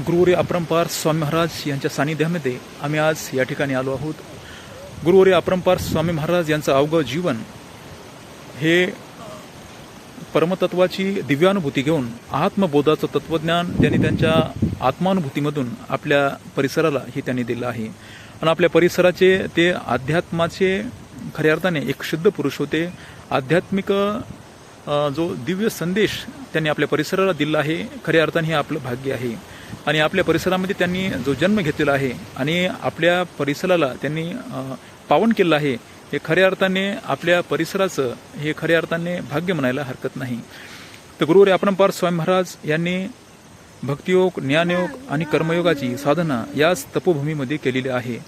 गुरुवर्य अपरंपार स्वामी महाराज यांच्या सानिध्यामध्ये आम्ही आज या ठिकाणी आलो आहोत। गुरुवर्य अपरंपार स्वामी महाराज यांचं अवघं जीवन हे परमतत्वाची दिव्यानुभूती घेऊन आत्मबोधाचं तत्वज्ञान त्यांनी त्यांच्या आत्मानुभूतीमधून आपल्या परिसराला ही त्यांनी दिलं आहे। आणि आपल्या परिसराचे ते अध्यात्माचे खऱ्या अर्थाने एक शुद्ध पुरुष होते। आध्यात्मिक जो दिव्य संदेश त्यांनी आपल्या परिसराला दिला आहे, खऱ्या अर्थाने हे आपलं भाग्य आहे। आणि आपल्या परिसरामध्ये त्यांनी जो जन्म घेतलेला आहे आणि आपल्या परिसराला त्यांनी पावन केलं आहे, हे खऱ्या अर्थाने आपल्या परिसराचं हे खऱ्या अर्थाने भाग्य म्हणायला हरकत नाही। तर गुरुवर्य अपरंपार स्वामी महाराज यांनी भक्तियोग, ज्ञानयोग आणि कर्मयोगाची साधना याच तपोभूमीमध्ये केलेली आहे।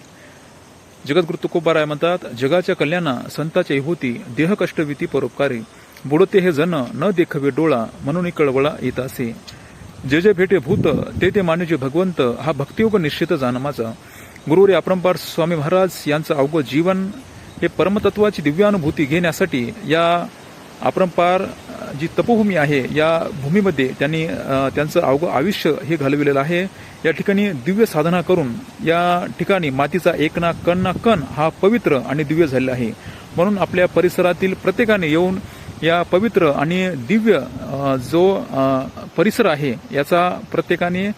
जगद्गुरु तुकोबाराय म्हणतात, जगाच्या कल्याणा संताच्या होती देह कष्टविती परोपकारी, बुडते हे जन न देखवे डोळा म्हणून कळवळा येत असे। जे जे भेटे भूत ते ते मानुजे भगवंत, हा भक्तियोग निश्चित जाणमाचा। गुरुवर्य अपरंपार स्वामी महाराज यांचं अवघं जीवन हे परमतत्वाची दिव्यानुभूती घेण्यासाठी या अपरंपार जी तपोभूमी आहे या भूमीमध्ये त्यांनी त्यांचं अवघं आयुष्य हे घालविलेलं आहे। या ठिकाणी दिव्य साधना करून या ठिकाणी मातीचा एक ना कण हा पवित्र आणि दिव्य झालेला आहे। म्हणून आपल्या परिसरातील प्रत्येकाने येऊन या पवित्र आणि दिव्य जो परिसर आहे याचा प्रत्येकाने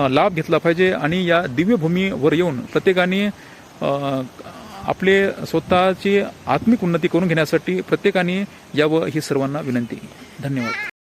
लाभ घेतला पाहिजे आणि या दिव्य भूमीवर येऊन प्रत्येकाने आपले स्वतःची आत्मिक उन्नती करून घेण्यासाठी प्रत्येकाने यावं ही सर्वांना विनंती। धन्यवाद।